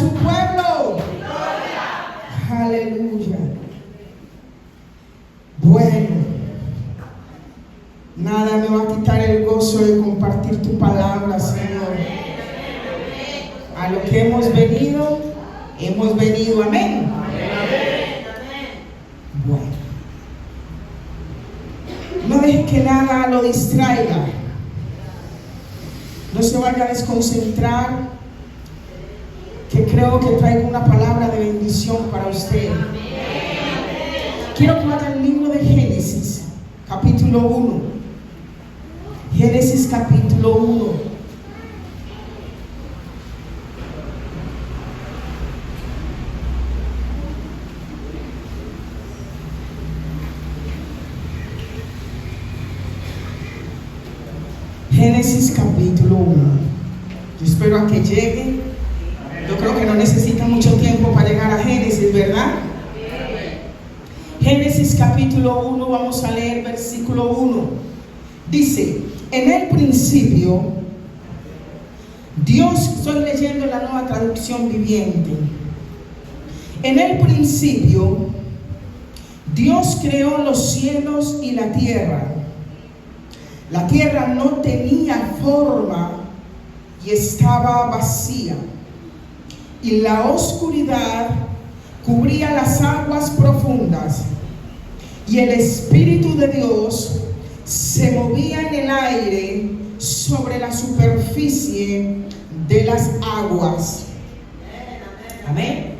su pueblo. ¡Gloria! Aleluya. Bueno, nada me va a quitar el gozo de compartir tu palabra, Señor. A lo que hemos venido, amén. Bueno, no deje que nada lo distraiga. No se vaya a desconcentrar, que creo que traigo una palabra de bendición para usted. Quiero que vaya al libro de Génesis, capítulo 1. Génesis, capítulo 1. Génesis capítulo 1. Yo espero a que llegue. Yo creo que no necesita mucho tiempo para llegar a Génesis, ¿verdad? Génesis capítulo 1, vamos a leer versículo 1. Dice: en el principio, Dios, estoy leyendo la Nueva Traducción Viviente. En el principio, Dios creó los cielos y la tierra. La tierra no tenía forma y estaba vacía, y la oscuridad cubría las aguas profundas, y el Espíritu de Dios se movía en el aire sobre la superficie de las aguas. Amén.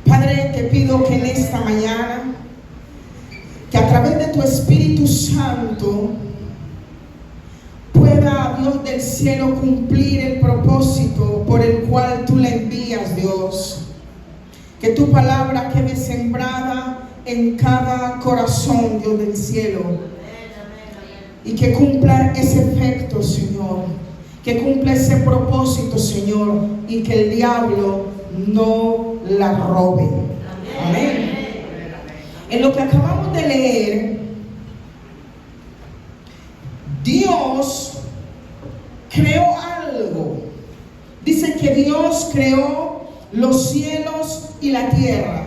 Padre, te pido que en esta mañana, que a través de tu Espíritu Santo pueda, Dios del cielo, cumplir el propósito por el cual tú le envías, Dios. Que tu palabra quede sembrada en cada corazón, Dios del cielo, y que cumpla ese efecto, Señor, que cumpla ese propósito, Señor, y que el diablo no la robe. Amén. En lo que acabamos de leer, Dios creó algo. Dice que Dios creó los cielos y la tierra.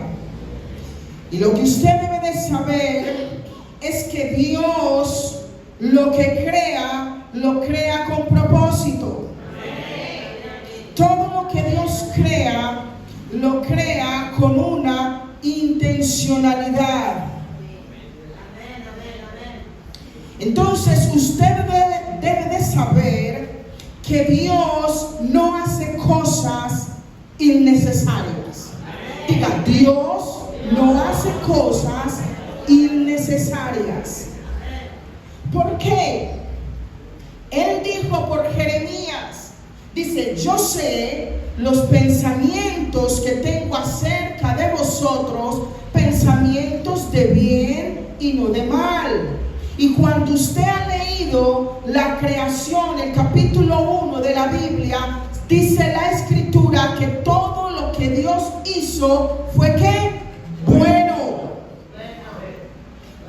Y lo que usted debe de saber es que Dios lo que crea, lo crea con propósito. Todo lo que Dios crea, lo crea con una intencionalidad. Entonces usted debe de saber que Dios no hace cosas innecesarias. Diga, Dios no hace cosas innecesarias. ¿Por qué? Él dijo por Jeremías, dice: yo sé los pensamientos que tengo acerca de vosotros, pensamientos de bien y no de mal. Y cuando usted ha leído la creación, el capítulo 1 de la Biblia, dice la Escritura que todo lo que Dios hizo fue ¿qué? Bueno.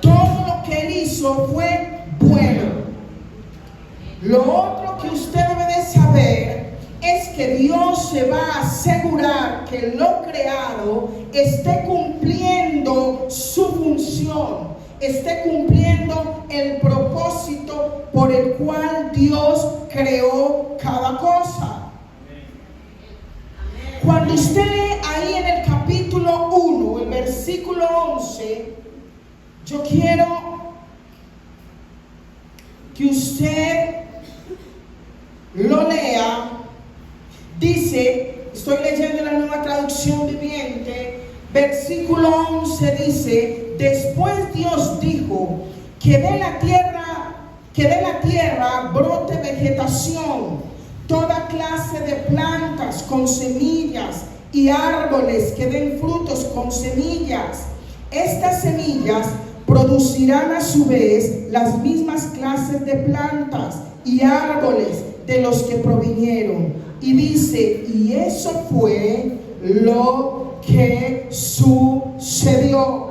Todo lo que Él hizo fue bueno. Lo otro que usted debe de saber es que Dios se va a asegurar que lo creado esté cumpliendo su función, esté cumpliendo el propósito por el cual Dios creó cada cosa. Cuando usted lee ahí en el capítulo 1, el versículo 11, yo quiero que usted lo lea. Dice, estoy leyendo la Nueva Traducción Viviente, versículo 11 dice: después Dios dijo que de la tierra brote vegetación, toda clase de plantas con semillas y árboles que den frutos con semillas. Estas semillas producirán a su vez las mismas clases de plantas y árboles de los que provinieron. Y dice, y eso fue lo que sucedió.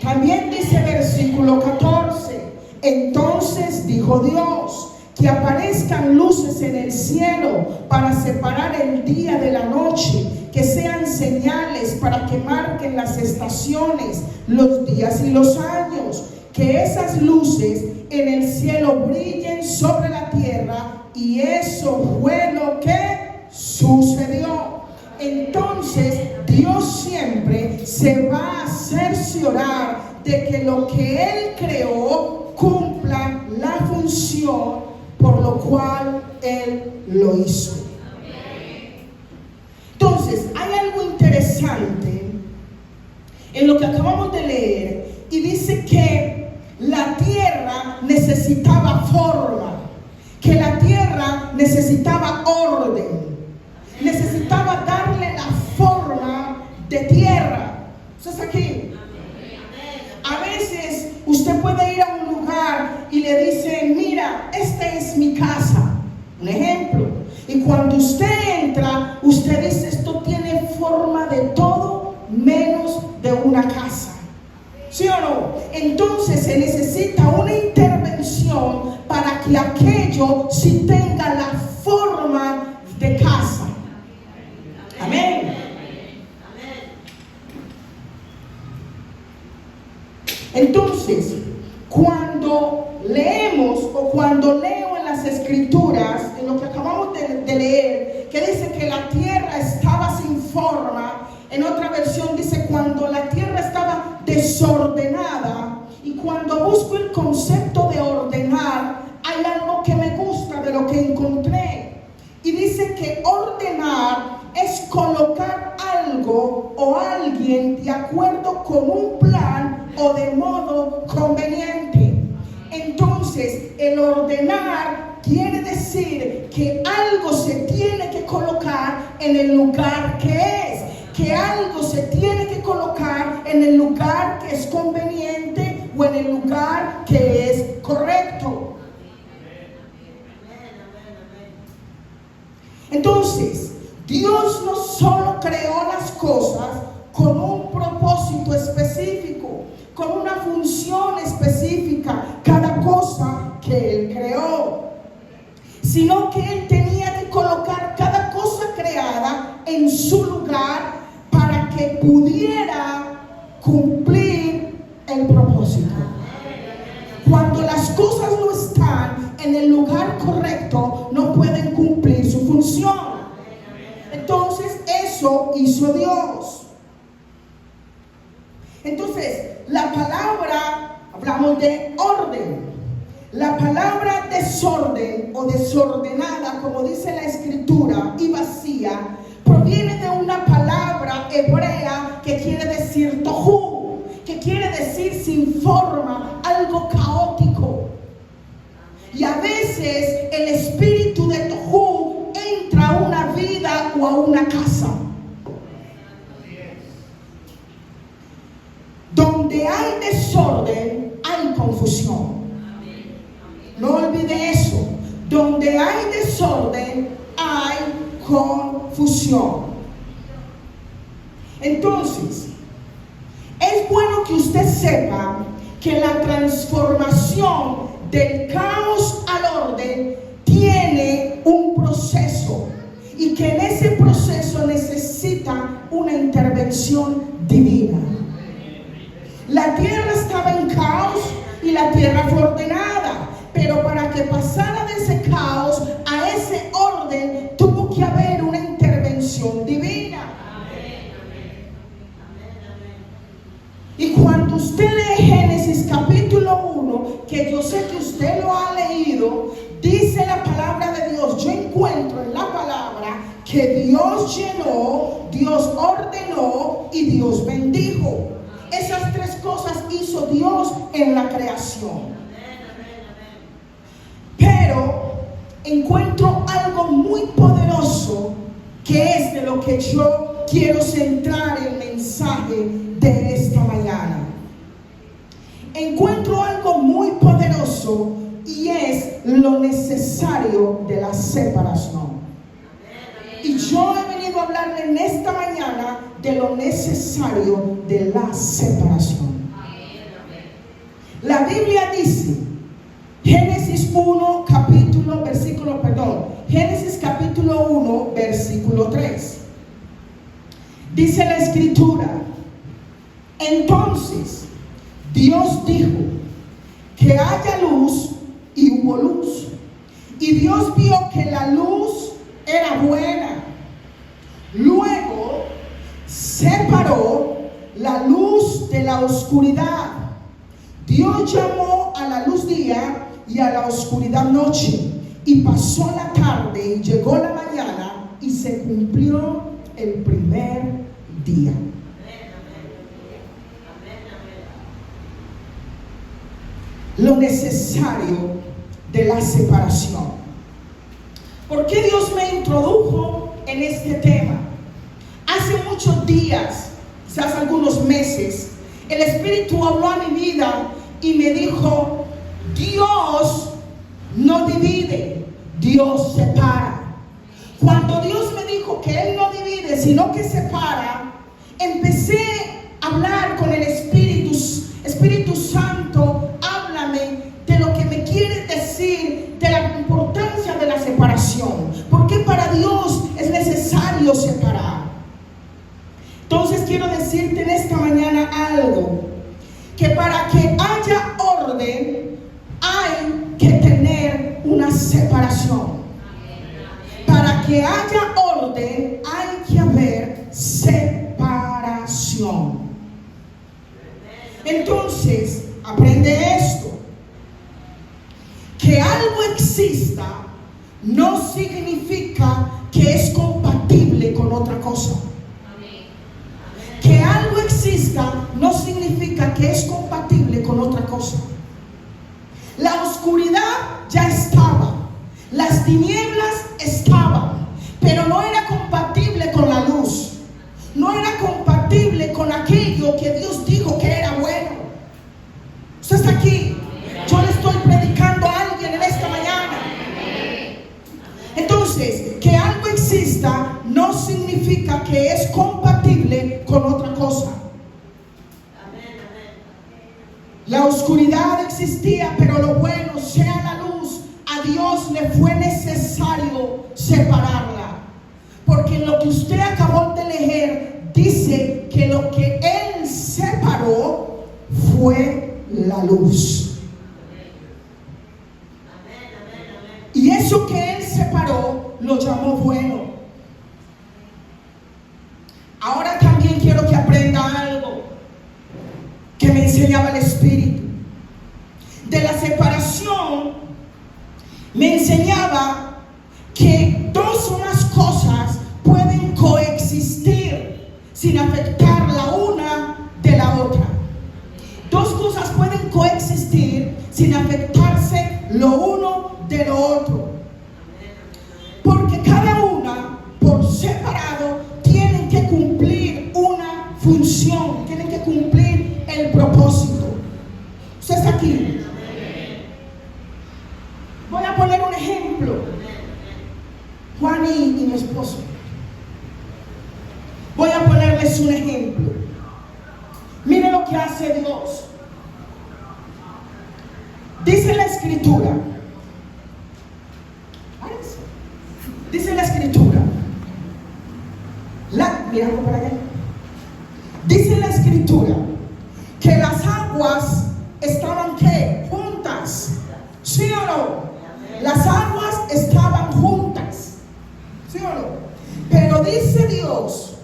También dice versículo 14: entonces dijo Dios, que aparezcan luces en el cielo para separar el día de la noche, que sean señales para que marquen las estaciones, los días y los años, que esas luces en el cielo brillen sobre la tierra. Y eso fue lo que sucedió. Entonces Dios siempre se va a cerciorar de que lo que Él creó cumpla la función por lo cual Él lo hizo. Entonces, hay algo interesante en lo que acabamos de leer, y dice que la tierra necesitaba forma, que la tierra necesitaba orden, necesitaba darle la forma de tierra. ¿Eso está aquí? A veces usted puede ir a un lugar y le dicen: mira, esta es mi casa, un ejemplo, y cuando usted entra, usted dice: esto tiene forma de todo menos de una casa. ¿Sí o no? Entonces se necesita una intervención para que aquello sí tenga la forma de casa. Amén. Entonces, cuando leemos o cuando leo en las escrituras, en lo que acabamos de leer, que dice que la tierra estaba sin forma, en otra versión dice cuando la tierra estaba desordenada, y cuando busco el concepto de ordenar, hay algo que me gusta de lo que encontré, y dice que ordenar es colocar algo o alguien de acuerdo con un plan o de modo conveniente. Entonces, el ordenar quiere decir que algo se tiene que colocar en el lugar que es, que algo se tiene que colocar en el lugar que es conveniente o en el lugar que es correcto. Entonces, Dios no solo creó las cosas con un propósito específico, con una función específica, cada cosa que Él creó, sino que Él tenía que colocar cada cosa creada en su lugar para que pudiera cumplir el propósito. Cuando las cosas no están en el lugar correcto, no pueden cumplir su función. Entonces, eso hizo Dios. Entonces, la palabra, hablamos de orden. La palabra desorden o desordenada, como dice la escritura, y vacía, proviene de una palabra hebrea que quiere decir tohu, que quiere decir sin forma, algo caótico. Y a veces el espíritu de tohu entra a una vida o a una casa. Donde hay desorden, hay confusión. No olvide eso. Donde hay desorden, hay confusión. Entonces, es bueno que usted sepa que la transformación del caos al orden tiene un proceso, y que en ese proceso necesita una intervención divina. La tierra estaba en caos y la tierra fue ordenada, pero para que pasara de ese caos a ese orden tuvo que haber una intervención divina. Y cuando usted lee Génesis capítulo 1, que yo sé que usted lo ha leído, dice la palabra de Dios, yo encuentro en la palabra que Dios llenó, Dios ordenó y Dios bendijo. Esas tres cosas hizo Dios en la creación. Pero encuentro algo muy poderoso, que es de lo que yo quiero centrar el mensaje de esta mañana. Encuentro algo muy poderoso, y es lo necesario de la separación. Y yo he venido a hablarle en esta mañana de lo necesario de la separación. La Biblia dice Génesis capítulo 1, versículo 3. Dice la escritura: entonces Dios dijo que haya luz, y hubo luz. Y Dios vio que la luz era buena. Luego separó la luz de la oscuridad. Dios llamó a la luz día y a la oscuridad noche. Y pasó la tarde y llegó la mañana y se cumplió el primer día. Lo necesario de la separación. ¿Por qué Dios me introdujo en este tema? Hace muchos días, quizás algunos meses, el Espíritu habló a mi vida y me dijo: Dios no divide, Dios separa. Cuando Dios me dijo que Él no divide, sino que separa, empecé a hablar con el Espíritu Santo. Háblame de lo que me quieres decir, de la importancia de la separación. Porque para Dios es necesario separar. Entonces quiero decirte en esta mañana algo: que para que haya orden hay que tener una separación. Para que haya orden hay que haber separación. Entonces, aprende esto: que algo exista no significa que es compatible con otra cosa. Que algo exista no significa que es compatible con otra cosa. La oscuridad ya estaba, las tinieblas estaban, pero no era compatible con la luz. No era compatible con aquello que Dios dijo que era bueno. ¿Usted está aquí? Yo le estoy predicando a alguien en esta mañana. Entonces, que algo exista no significa que es compatible con otra cosa. La oscuridad existía, pero lo bueno, sea la luz. A Dios le fue necesario separarla. Porque en lo que usted acabó de leer, dice que lo que Él separó fue la luz. Y eso que Él separó lo llamó bueno. Ahora también quiero que aprenda algo que me enseñaba el Espíritu. De la separación me enseñaba que dos o más cosas pueden coexistir sin afectar la una de la otra. Dos cosas pueden coexistir sin afectarse lo uno de lo otro. Porque cada una por separado tienen que cumplir una función, tienen que cumplir el propósito. ¿Usted está aquí? Voy a poner un ejemplo. Juan y mi esposo. Voy a ponerles un ejemplo. Mire lo que hace Dios. Dice la Escritura. Dice la Escritura. Mirando para allá. Dice la Escritura que las aguas estaban ¿qué? Juntas. ¿Sí o no? Las aguas estaban juntas. ¿Sí o no? Pero dice Dios,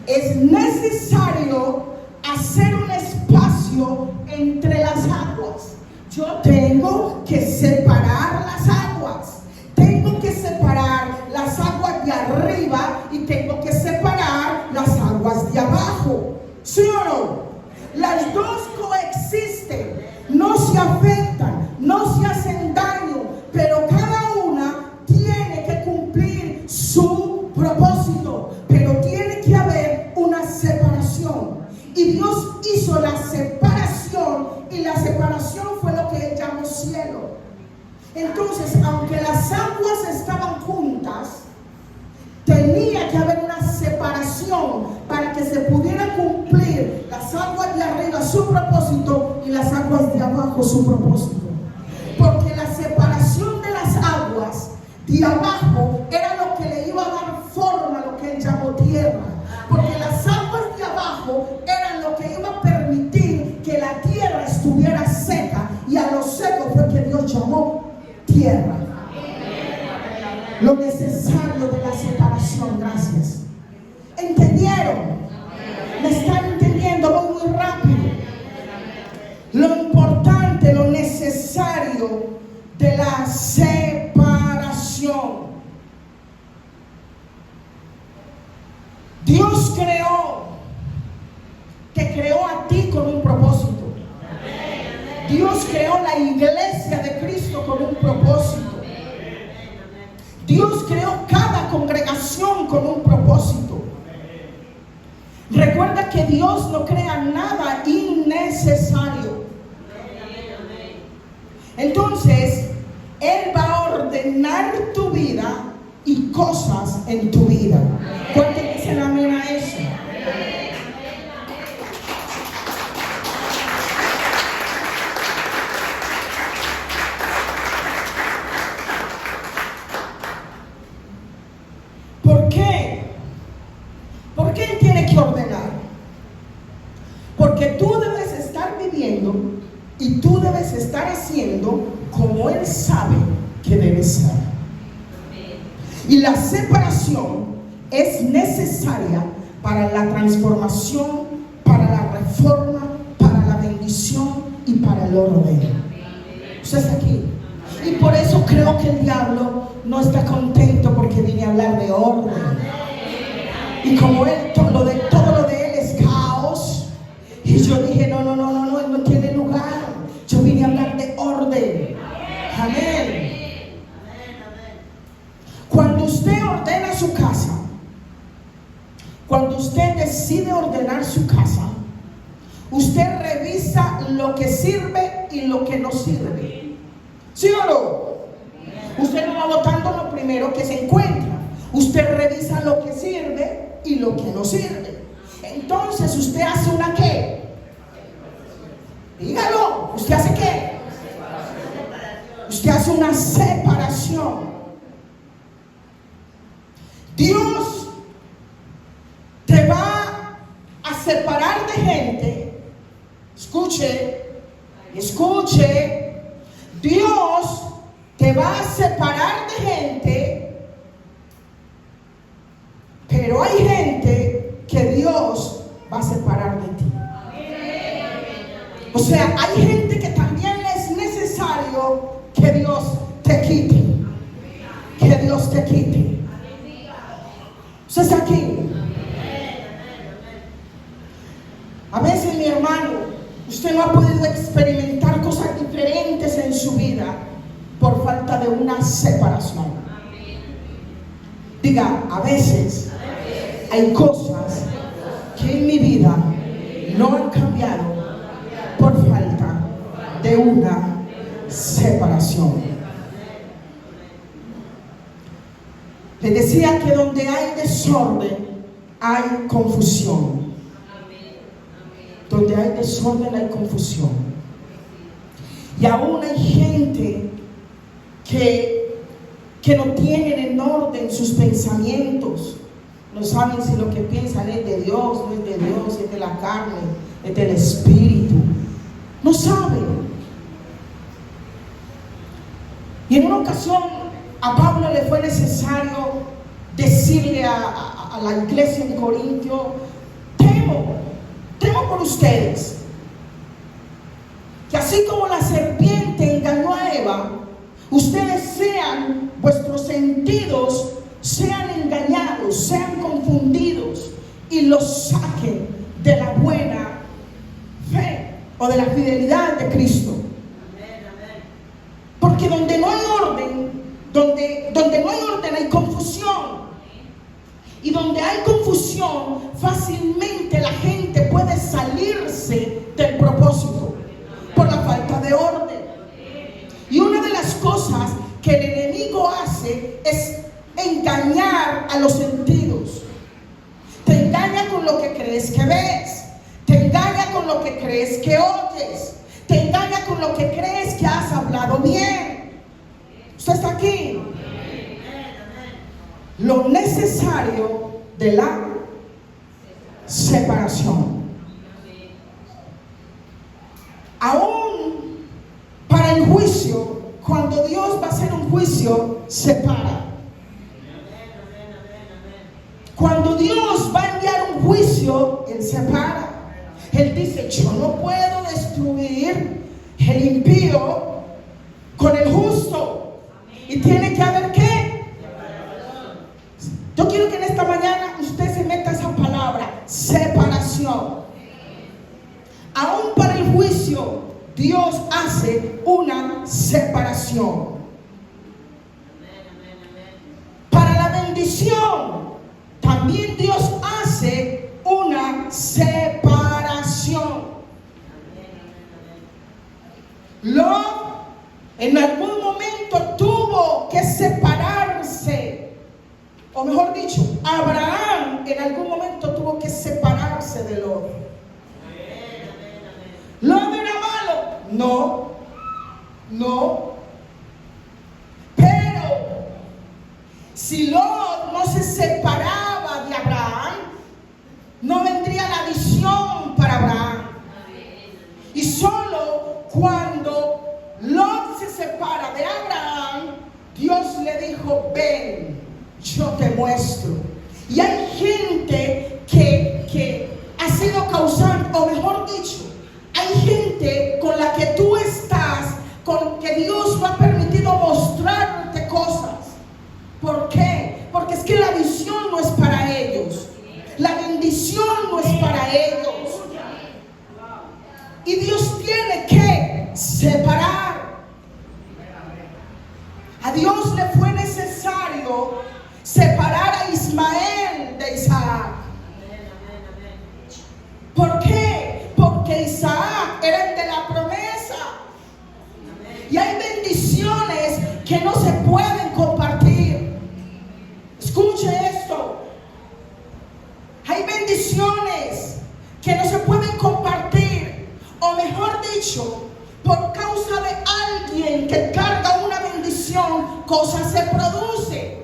es necesario hacer un espacio entre las aguas. Yo tengo que separar las aguas. Tengo que separar las aguas de arriba y tengo que separar las aguas de abajo. ¿Sí o no? Las dos coexisten, no se afectan, no se hacen daño, pero cada una tiene que cumplir su propósito. Pero tiene que haber una separación. Y Dios hizo la separación, y la separación fue lo que Él llamó cielo. Entonces, aunque las aguas estaban juntas, tenía que haber una separación para que se pudiera cumplir las aguas de arriba su propósito y las aguas de abajo su propósito. Porque la de abajo era lo que le iba a dar forma a lo que él llamó tierra. Porque las aguas de abajo eran lo que iba a permitir que la tierra estuviera seca. Y a lo seco fue que Dios llamó tierra. Lo necesario de la separación. Gracias. ¿Entendieron? ¿Me están entendiendo? Voy muy rápido. Lo importante, lo necesario de la separación. Dios te creó a ti con un propósito. Dios creó la iglesia de Cristo con un propósito. Dios creó cada congregación con un propósito. Recuerda que Dios no crea nada innecesario. Entonces, Él va a ordenar tu vida y cosas en tu vida. ¿Cuántos dicen amén a eso? ¿Por qué? ¿Por qué Él tiene que ordenar? Porque tú debes estar viviendo y tú debes estar haciendo como Él sabe que debes ser. Y la separación es necesaria para la transformación, para la reforma, para la bendición y para el orden. ¿Usted está aquí? Y por eso creo que el diablo no está contento, porque vine a hablar de orden. Y como todo lo de él es caos, y yo dije no, él no tiene lugar. Yo vine a hablar de orden. Amén. Cuando usted ordena su casa, cuando usted decide ordenar su casa, usted revisa lo que sirve y lo que no sirve. ¿Sí o no? Usted no va botando lo primero que se encuentra. Usted revisa lo que sirve y lo que no sirve. Entonces usted hace una ¿qué? Dígalo. ¿Usted hace qué? Usted hace una separación. Dios te va a separar de gente. Escuche. Dios te va a separar de gente, pero hay gente que Dios va a separar de ti. O sea, hay gente que también es necesario que Dios te quite. Que Dios te quite. ¿Usted está aquí? A veces, mi hermano, usted no ha podido experimentar cosas diferentes en su vida por falta de una separación. Diga, a veces hay cosas que en mi vida no han cambiado por falta de una separación. Le decía que donde hay desorden hay confusión. Donde hay desorden hay confusión. Y aún hay gente que no tienen en orden sus pensamientos. No saben si lo que piensan es de Dios, no es de Dios, es de la carne, es del Espíritu. No saben. Y en una ocasión a Pablo le fue necesario decirle a la iglesia en Corintio: temo por ustedes, que así como la serpiente engañó a Eva, ustedes vuestros sentidos sean engañados, sean confundidos y los saquen de la buena fe o de la fidelidad de Cristo. Porque donde no hay orden, donde no hay orden hay confusión. Y donde hay confusión, fácilmente la gente puede salirse del propósito por la falta de orden. Y una de las cosas que el enemigo hace es engañar a los sentidos. Te engaña con lo que crees que ves. Te engaña con lo que crees que oyes. Te engaña con lo que crees que has hablado bien. ¿Usted está aquí? lo necesario de la separación. Aún para el juicio, cuando Dios va a hacer un juicio, separa. Cuando Dios va a enviar un juicio, Él separa. Él dice, yo no puedo destruir el impío con el justo. Y tiene que haber ¿qué? Yo quiero que en esta mañana usted se meta esa palabra, separación. Aún para el juicio, Dios hace una separación. Para la bendición, también Dios hace una separación. Lot en algún momento tuvo que separarse, o mejor dicho, Abraham en algún momento tuvo que separarse de Lot. ¿Lot era malo? No. Pero si Lot no se separaba de Abraham, no vendría la visión para Abraham. Y solo cuando Lot se separa de Abraham, Dios le dijo, ven, yo te muestro. Y hay gente que ha sido causante, o mejor dicho, hay gente con la que tú estás, con que Dios ha permitido mostrarte cosas. ¿Por qué? Porque es que la visión no es para ellos. La bendición no es para ellos. Y Dios tiene que separar. A Dios le fue necesario separar a Ismael de Isaac. ¿Por qué? Porque Isaac era el de la promesa. Y hay bendiciones que no se pueden compartir. Escuche esto. Hay bendiciones que no se pueden compartir. O mejor dicho, por causa de alguien que carga una bendición, cosas se producen.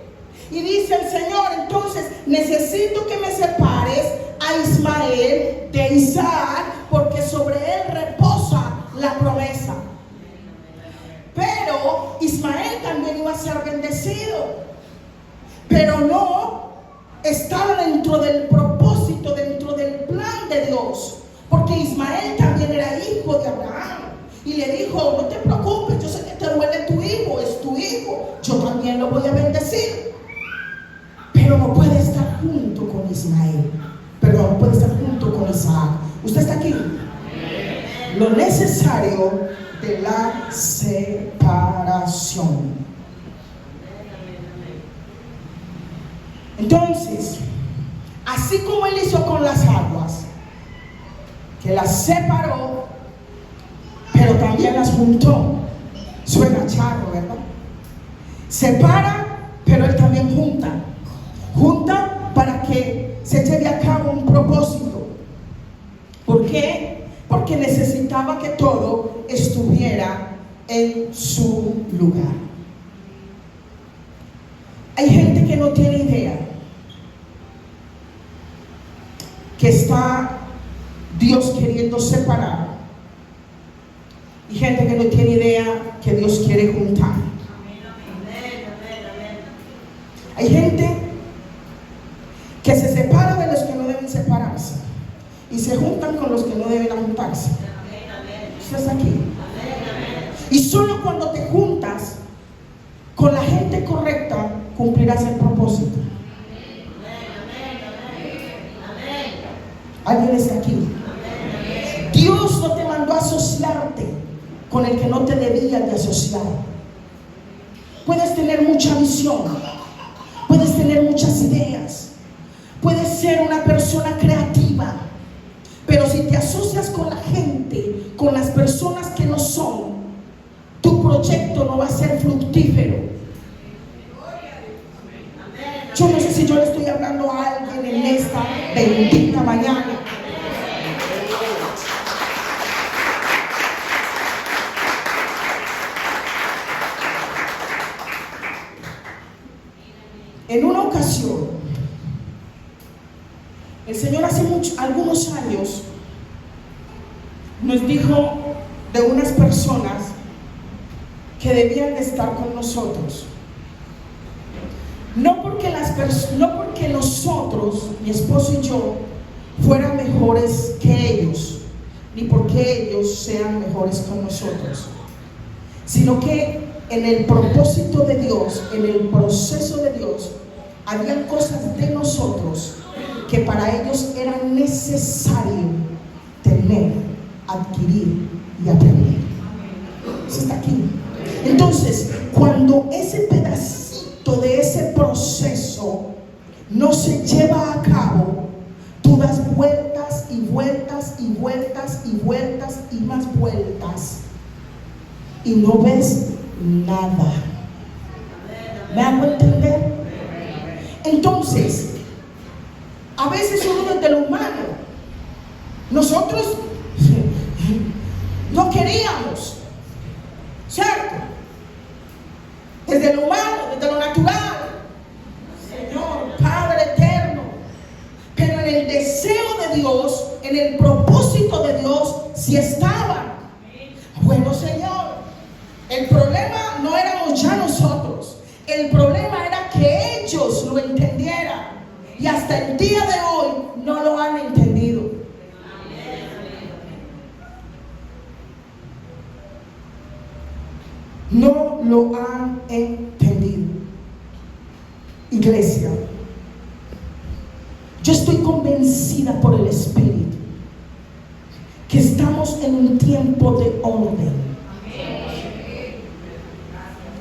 Y dice el Señor, entonces necesito que me separes a Ismael de Isaac, porque sobre él reposa la promesa. Pero Ismael también iba a ser bendecido, pero no estaba dentro del propósito, dentro del plan de Dios, porque Ismael también era hijo de Abraham. Y le dijo, no te preocupes, yo sé que te duele tu hijo, es tu hijo, yo también lo voy a bendecir. Pero no puede estar junto con Ismael, perdón, no puede estar junto con Isaac. ¿Usted está aquí? Lo necesario de la separación. Entonces, así como él hizo con las aguas, que las separó, pero también las juntó. Suena charro, ¿verdad? Separa, pero él también junta. Junta para que se lleve a cabo un propósito. ¿Por qué? Porque necesitaba que todo estuviera en su lugar. Hay gente que no tiene idea que está Dios queriendo separar, y gente que no tiene idea que Dios quiere juntar. Hay gente que se separa de los que no deben separarse y se juntan con los que no deben juntarse. ¿Usted está aquí? Y solo cuando te juntas con la gente correcta cumplirás el propósito. ¿Alguien está aquí? Dios no te mandó a asociarte con el que no te debía de asociar. Puedes tener mucha visión, puedes tener muchas ideas, puedes ser una persona creativa, pero si te asocias con la gente, con las personas que no son, tu proyecto no va a ser fructífero. Yo no sé si yo le estoy hablando a alguien en esta bendita mañana. En una ocasión, El Señor hace algunos años nos dijo de unas personas que debían de estar con nosotros. No porque nosotros, mi esposo y yo, fueran mejores que ellos, ni porque ellos sean mejores con nosotros, sino que en el propósito de Dios, en el proceso de Dios, habían cosas de nosotros que para ellos era necesario tener, adquirir y aprender. Eso está aquí. Entonces, cuando ese pedacito de ese proceso no se lleva a cabo, tú das vueltas y vueltas y vueltas y vueltas y más vueltas y no ves nada. ¿Me hago entender? Entonces, a veces uno desde lo humano, nosotros no queríamos, ¿cierto? Desde lo humano, desde lo natural, Señor, Padre eterno. Pero en el deseo de Dios, en el propósito de Dios, sí estaba. Bueno, Señor, el problema no éramos ya nosotros, el problema era que ellos lo entendieran. Y hasta el día de hoy no lo han entendido. No lo han entendido. Iglesia, yo estoy convencida por el Espíritu que estamos en un tiempo de orden.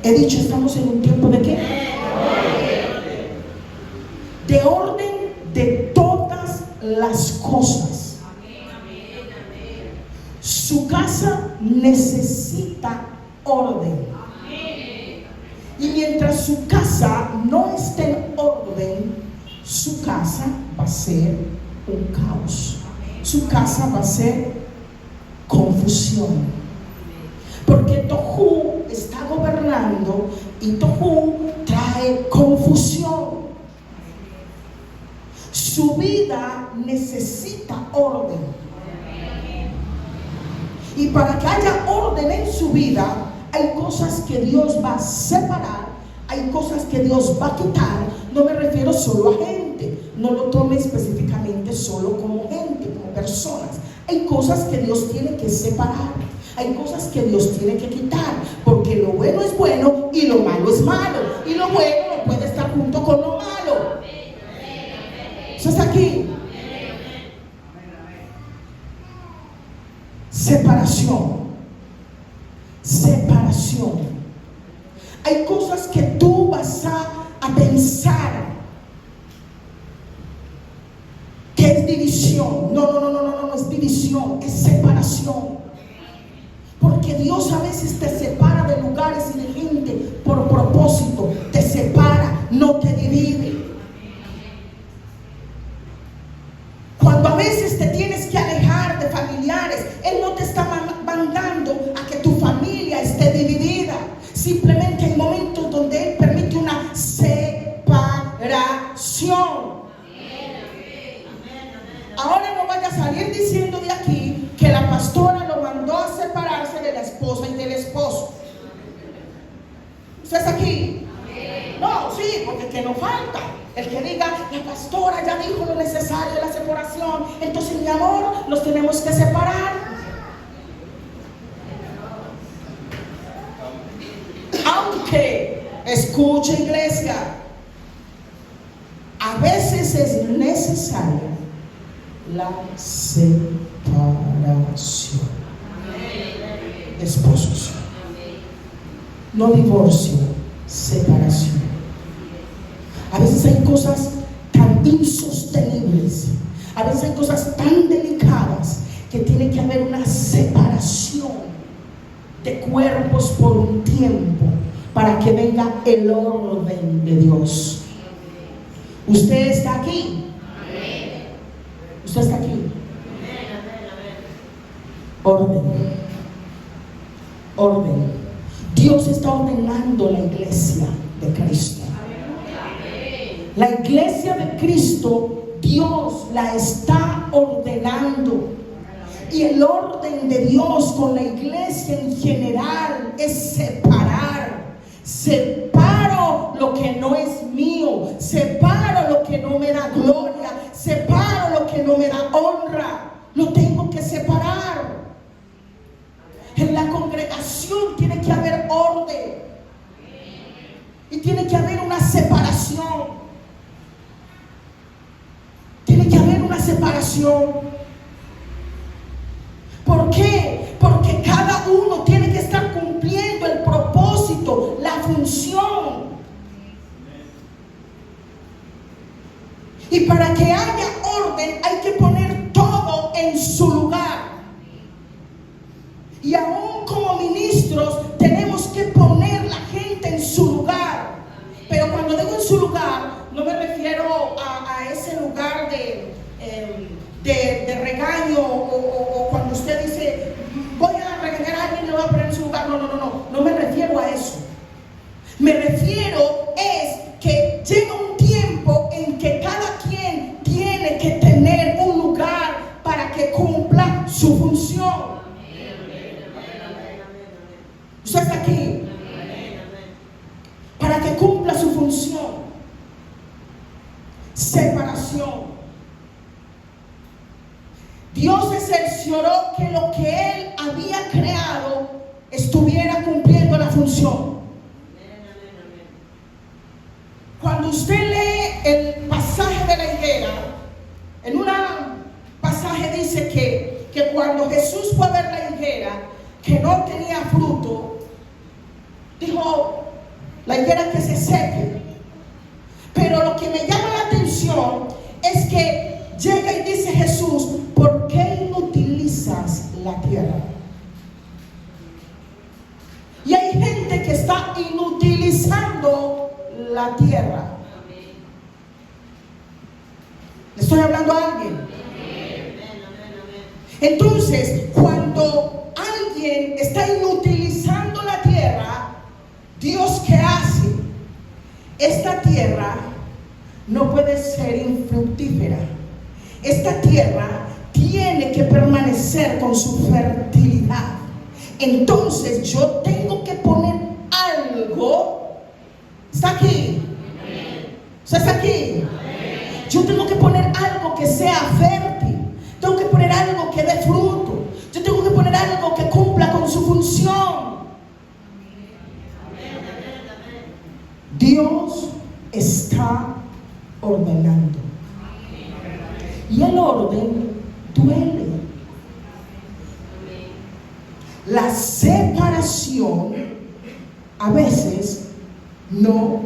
He dicho, estamos en un tiempo de ¿qué? De orden de todas las cosas. Su casa necesita orden. Y mientras su casa no esté en orden, su casa va a ser un caos. Su casa va a ser confusión. Porque Tohu está gobernando y Tohu trae confusión. Su vida necesita orden. Y para que haya orden en su vida, hay cosas que Dios va a separar, hay cosas que Dios va a quitar. No me refiero solo a gente, no lo tome específicamente solo como gente, como personas. Hay cosas que Dios tiene que separar, hay cosas que Dios tiene que quitar, porque lo bueno es bueno y lo malo es malo, y lo bueno no puede estar junto con lo malo. Eso está aquí. Separación. Separación. Hay cosas que tú vas a pensar que es división. No es división, es separación. Porque Dios a veces te separa de lugares y de gente por propósito. Te separa, no te divide. Cuando a veces te tienes que alejar de familiares, Él no te está mandando a que tu familia esté dividida. Simplemente hay momentos donde Él permite una separación. Ahora no vaya a salir diciendo de aquí que la pastora lo mandó a separarse de la esposa y del esposo. ¿Usted está aquí? No, sí, porque que no falta el que diga, la pastora ya dijo lo necesario de la separación, entonces mi amor, los tenemos que separar. Aunque, escuche iglesia, a veces es necesaria la separación. Esposos, no divorcio, separación. A veces hay cosas tan insostenibles, a veces hay cosas tan delicadas que tiene que haber una separación de cuerpos por un tiempo para que venga el orden de Dios. ¿Usted está aquí? ¿Usted está aquí? Orden. Orden. Dios está ordenando la iglesia de Cristo. La iglesia de Cristo, Dios la está ordenando. Y el orden de Dios con la iglesia en general es separar. Separo lo que no es mío, separo lo que no me da gloria, separo lo que no me da honra. Lo tengo que separar. En la congregación tiene que haber orden y tiene que haber una separación. Tiene que haber una separación. ¿Por qué? Porque cada uno tiene que estar cumpliendo el propósito, la función. Y para que haya orden hay que poner todo en su lugar. Y aún como ministros tenemos que poner la gente en su lugar. Pero cuando digo en su lugar, no me refiero a ese lugar de regaño o cuando usted dice voy a regañar a alguien y le voy a poner en su lugar. No me refiero a eso. Me refiero es que llega un tiempo en que cada quien tiene que tener un lugar para que cumpla su función. ¿Usted está aquí? Para que cumpla su función. Separación. Dios se cercioró que lo que Él había creado estuviera cumpliendo la función. Cuando usted lee el pasaje de la higuera, en un pasaje dice que cuando Jesús fue a ver la higuera, que no tenía fruto, dijo, la higuera que se seque. Pero lo que me llama la atención es que llega y dice Jesús, ¿por qué inutilizas la tierra? Y hay gente que está inutilizando la tierra. ¿Le estoy hablando a alguien? Entonces, cuando alguien está inutilizando la tierra, ¿Dios qué hace? Esta tierra no puede ser infructífera. Esta tierra tiene que permanecer con su fertilidad. Entonces yo tengo que poner algo. ¿Está aquí? ¿Usted está aquí? Yo tengo que poner algo que sea fértil. Tengo que poner algo que dé fruto. Yo tengo que poner algo que cumpla con su función. Dios está ordenando. Y el orden duele. La separación a veces no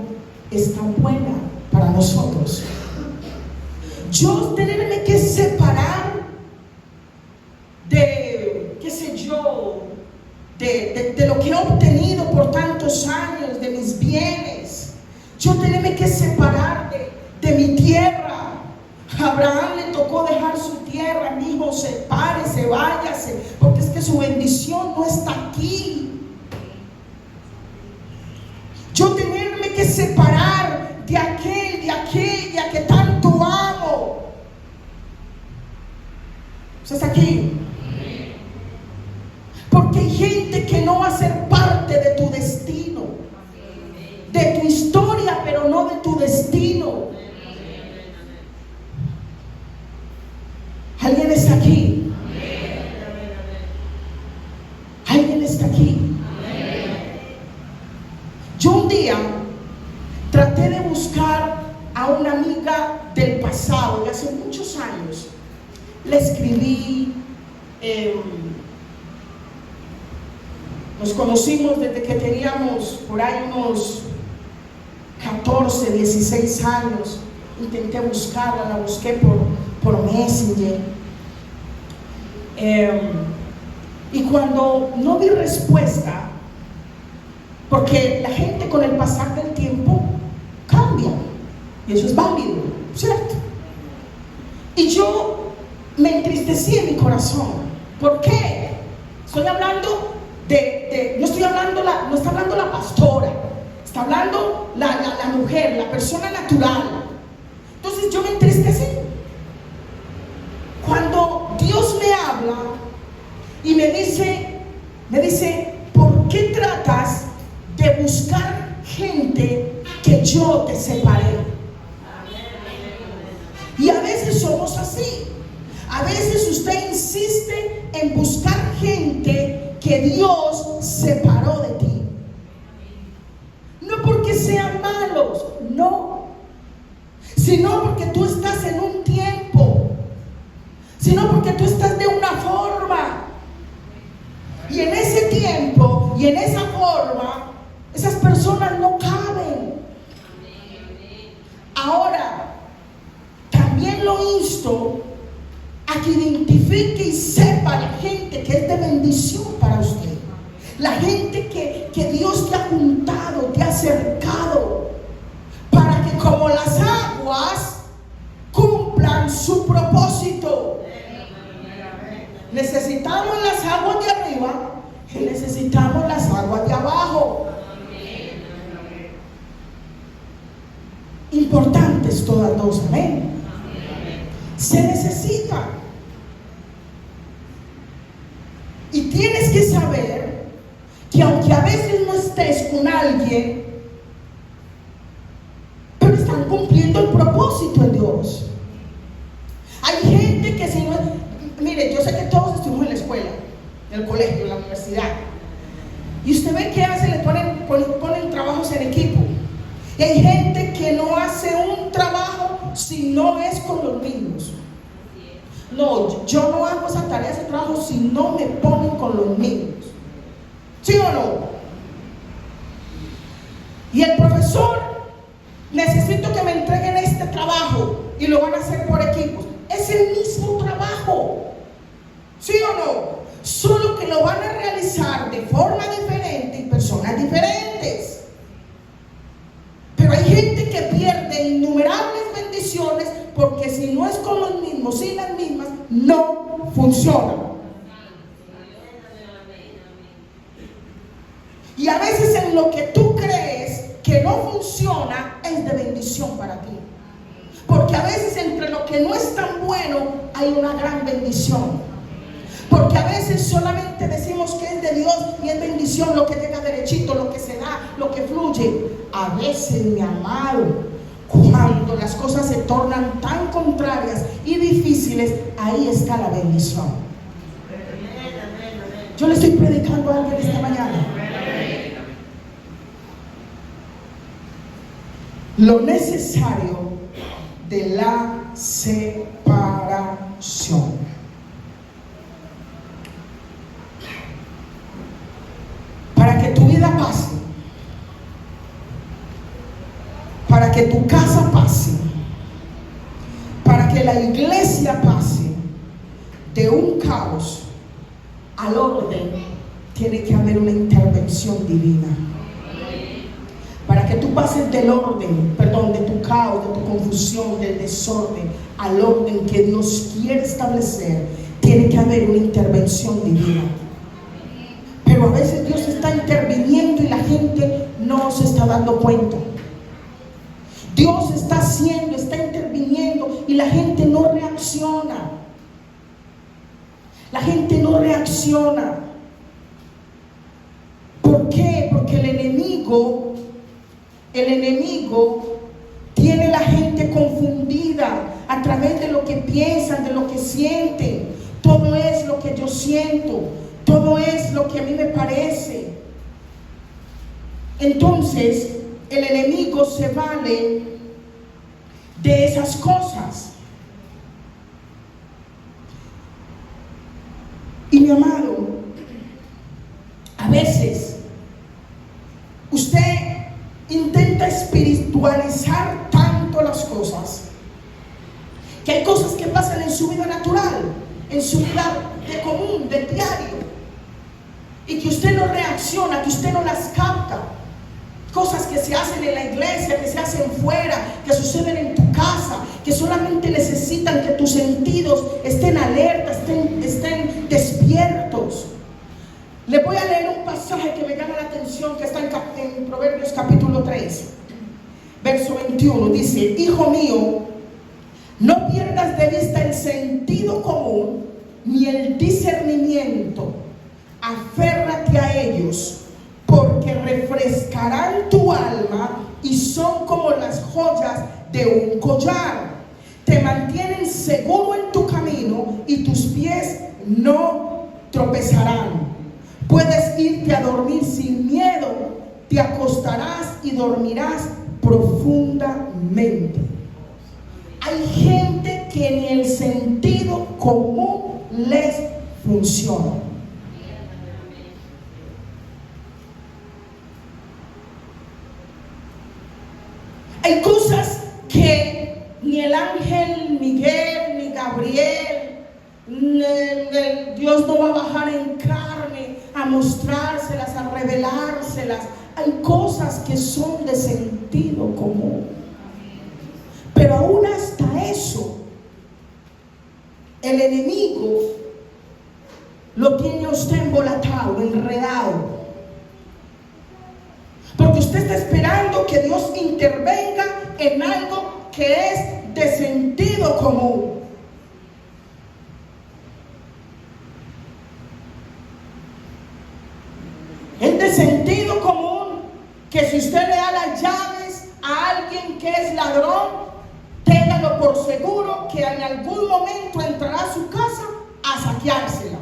es tan buena para nosotros. Yo tenerme que separar de, qué sé yo, de lo que he obtenido por tantos años, de mis bienes. Yo tenerme que separar de mi tierra. A Abraham le tocó dejar su tierra, dijo, sepárese, váyase, porque es que su bendición no está aquí. Yo tenerme que separar de aquel, de aquella que tanto amo. ¿Usted está aquí? Porque hay gente que no va a ser parte de tu destino, de tu historia, pero no de tu destino. ¿Alguien está aquí? ¿Alguien está aquí? Yo un día traté de buscar a una amiga del pasado, de hace muchos años. Le escribí, nos conocimos desde que teníamos por ahí unos 14, 16 años. Intenté buscarla, la busqué por Messenger. Y cuando no vi respuesta, porque la gente con el pasar del tiempo cambia, y eso es válido, ¿cierto? Y yo me entristecí en mi corazón. ¿Por qué? Estoy hablando no está hablando la pastora, está hablando la mujer, la persona natural. Y me dice, ¿por qué tratas de buscar gente que yo te separé? Y a veces somos así. A veces usted insiste en buscar gente que Dios separó de ti. No porque sean malos, no, sino porque tú estás en un tiempo, sino porque tú estás de una forma. Y en ese tiempo y en esa forma, esas personas no caben. Ahora, también lo insto a que identifique y sepa la gente que es de bendición para usted. La gente que Dios te ha juntado, te ha acercado, para que como las aguas cumplan su propósito. Necesitamos las aguas de arriba y necesitamos las aguas de abajo. Importantes todas dos, amén. Se necesita. Y tienes que saber que aunque a veces no estés con alguien, pero están cumpliendo el propósito en Dios. Hay gente que si no es, mire, yo sé que todos estuvimos en la escuela, en el colegio, en la universidad, y usted ve que a veces le ponen trabajos en equipo. Y hay gente que no hace un trabajo si no es con los niños. No, yo no hago esa tarea, ese trabajo si no me ponen con los niños. ¿Sí o no? Y el profesor, necesito que me entreguen este trabajo y lo van a hacer por equipos. Es el mismo trabajo. ¿Sí o no? Solo que lo van a realizar de forma diferente y personas diferentes. Pero hay gente que pierde innumerables bendiciones porque si no es con los mismos y las mismas, no funciona. Y a veces en lo que tú crees que no funciona es de bendición para ti. Porque a veces entre lo que no es tan bueno hay una gran bendición. Porque a veces solamente decimos que es de Dios y es bendición lo que llega derechito, lo que se da, lo que fluye. A veces, mi amado, cuando las cosas se tornan tan contrarias y difíciles, ahí está la bendición. Yo le estoy predicando a alguien esta mañana. Lo necesario de la separación. Para que tu vida pase, para que tu casa pase, para que la iglesia pase de un caos al orden, tiene que haber una intervención divina. Para que tú pases del orden, de tu caos, de tu confusión, del desorden, al orden que Dios quiere establecer, tiene que haber una intervención divina. Pero a veces Dios está interviniendo y la gente no se está dando cuenta. Dios está haciendo, está interviniendo y la gente no reacciona. La gente no reacciona. ¿Por qué? Porque el enemigo tiene la gente confundida a través de lo que piensan, de lo que sienten. Todo es lo que yo siento, todo es lo que a mí me parece. Entonces, el enemigo se vale de esas cosas. Y mi amado, a veces usted intenta espiritualizar tanto las cosas que hay cosas que pasan en su vida natural, en su vida de común, de diario, y que usted no reacciona, que usted no las capta. Cosas que se hacen en la iglesia, que se hacen fuera, que suceden en tu casa, que solamente necesitan que tus sentidos estén alerta, estén despiertos. Le voy a leer un pasaje que me llama la atención, que está en Proverbios capítulo 3, verso 21. Dice: hijo mío, no pierdas de vista el sentido común, ni el discernimiento. Aférrate a ellos, porque refrescarán tu alma y son como las joyas de un collar. Te mantienen seguro en tu camino y tus pies no tropezarán. Puedes irte a dormir sin miedo, te acostarás y dormirás profundamente. Hay gente que ni el sentido común les funciona. Hay cosas que ni el ángel Miguel, ni Gabriel, Dios no va a bajar en carne a mostrárselas, a revelárselas. Hay cosas que son de sentido común. Pero aún hasta eso, el enemigo lo tiene a usted embolatado, enredado. Porque usted está esperando que Dios intervenga en algo que es de sentido común. Es de sentido común que si usted le da las llaves a alguien que es ladrón, téngalo por seguro que en algún momento entrará a su casa a saqueársela.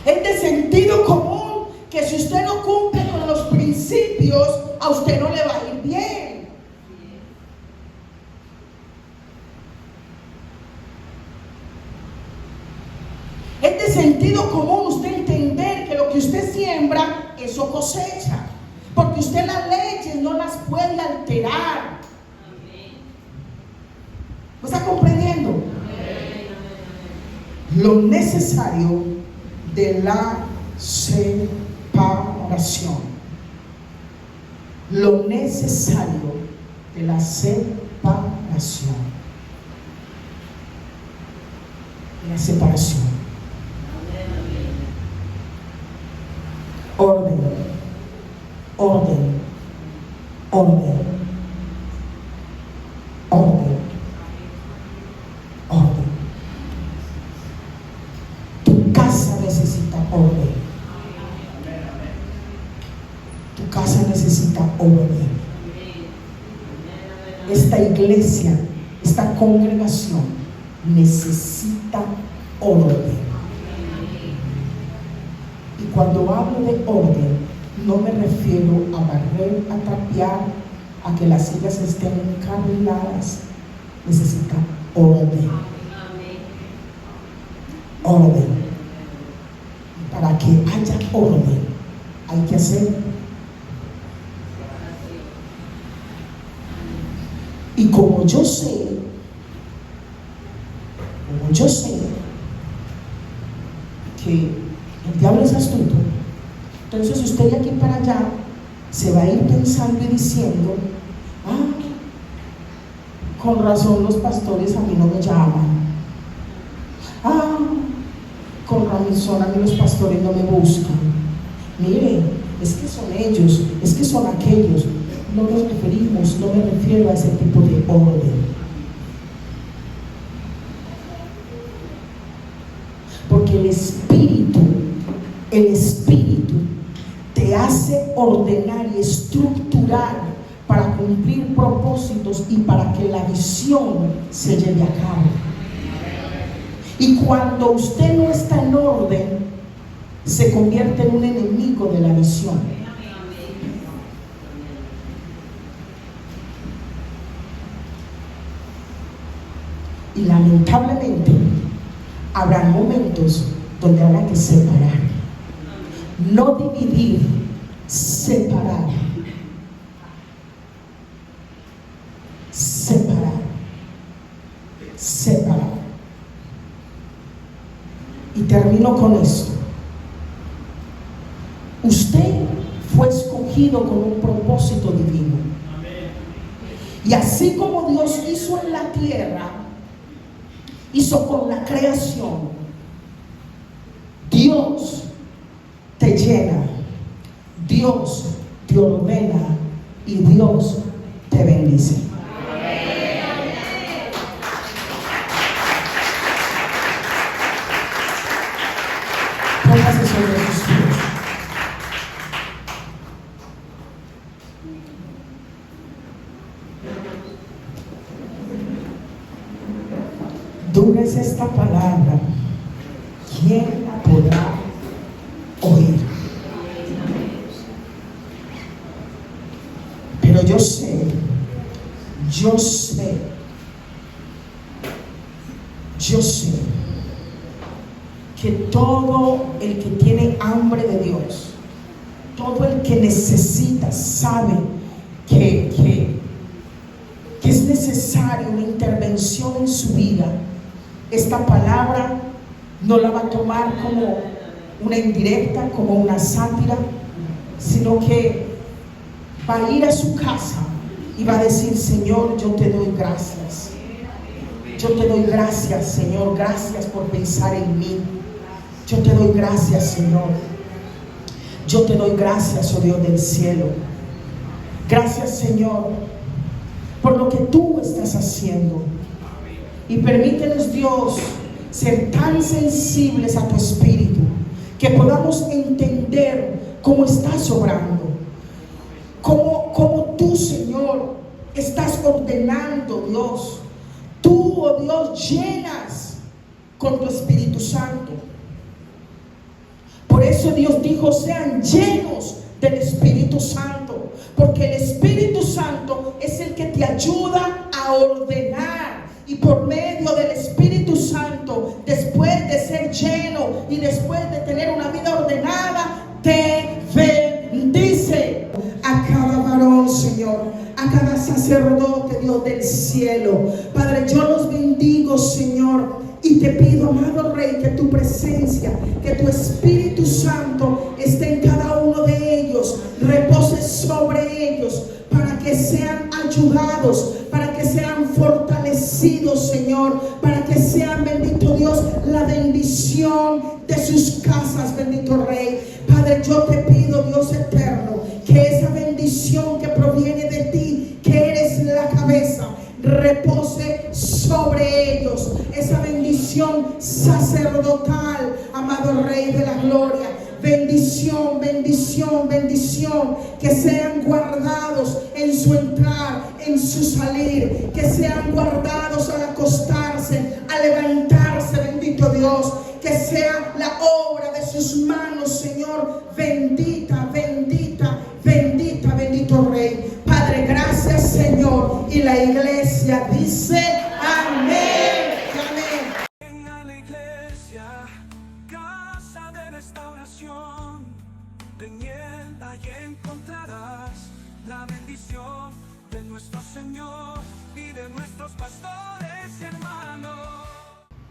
Es de sentido común que si usted no cumple con los principios, a usted no le va a ir bien. Es de sentido común usted entender que lo que usted siembra, eso cosecha. Porque usted las leyes no las puede alterar. ¿Me está comprendiendo? Lo necesario de la separación. Lo necesario de la separación. La separación. Orden. Orden. Orden. Orden. Orden. Tu casa necesita orden. Tu casa necesita orden. Esta iglesia, esta congregación necesita orden. Y cuando hablo de orden, no me refiero a barrer, a trapear, a que las sillas estén encarriladas. Necesita orden. Orden. Para que haya orden, hay que hacer. Y como yo sé que el diablo es astuto, entonces usted de aquí para allá se va a ir pensando y diciendo: con razón los pastores a mí no me llaman. Con razón a mí los pastores no me buscan. Mire, es que son ellos, es que son aquellos. No nos referimos, no me refiero a ese tipo de orden. Porque el Espíritu te hace ordenar y estructurar para cumplir propósitos y para que la visión se lleve a cabo. Y cuando usted no está en orden, se convierte en un enemigo de la visión. Y lamentablemente habrá momentos donde habrá que separar. No dividir, separar. Separar. Separar. Y termino con esto. Usted fue escogido con un propósito divino. Y así como Dios hizo en la tierra, hizo con la creación, Dios te llena, Dios te ordena y Dios te bendice. Póngase sobre sus pies. Dura es esta palabra, ¿quién la podrá oír? Pero yo sé que todo el que tiene hambre de Dios, todo el que necesita, sabe que es necesaria una intervención en su vida. Esta palabra no la va a tomar como una indirecta, como una sátira, sino que va a ir a su casa y va a decir: Señor, yo te doy gracias. Yo te doy gracias, Señor. Gracias por pensar en mí. Yo te doy gracias, Señor. Yo te doy gracias, oh Dios del cielo. Gracias, Señor, por lo que tú estás haciendo. Y permítenos, Dios, ser tan sensibles a tu espíritu que podamos entender cómo estás obrando, cómo tú, Señor, estás ordenando, Dios. Tú, oh Dios, llenas con tu Espíritu Santo. Por eso Dios dijo: sean llenos del Espíritu Santo, porque el Espíritu Santo es el que te ayuda a ordenar. Y por medio del Espíritu Santo, después de ser lleno y después de tener una vida ordenada, te bendice. A cada varón, Señor, a cada sacerdote, Dios del cielo, Padre, yo los bendigo, Señor, y te pido, amado Rey, que tu presencia, que tu Espíritu Santo esté en cada uno de ellos, repose sobre ellos, para que sean ayudados, para que sean fortalecidos, Señor, para que sean, bendito Dios, la bendición de sus casas, bendito Rey. Padre, yo te pido, Dios eterno, que esa bendición que proviene de ti, que eres la cabeza, repose sobre ellos. Esa bendición sacerdotal, amado Rey de la gloria. Bendición, bendición, bendición. Que sean guardados en su entrar, en su salir. Que sean guardados al acostarse, al levantarse, bendito Dios. Que sea la obra de sus manos, Señor. Bendita, bendita, bendita, bendito Rey. Padre, gracias, Señor. Y la iglesia dice amén. Amén. Venga a la iglesia, casa de restauración. En él ahí encontrarás la bendición de nuestro Señor y de nuestros pastores.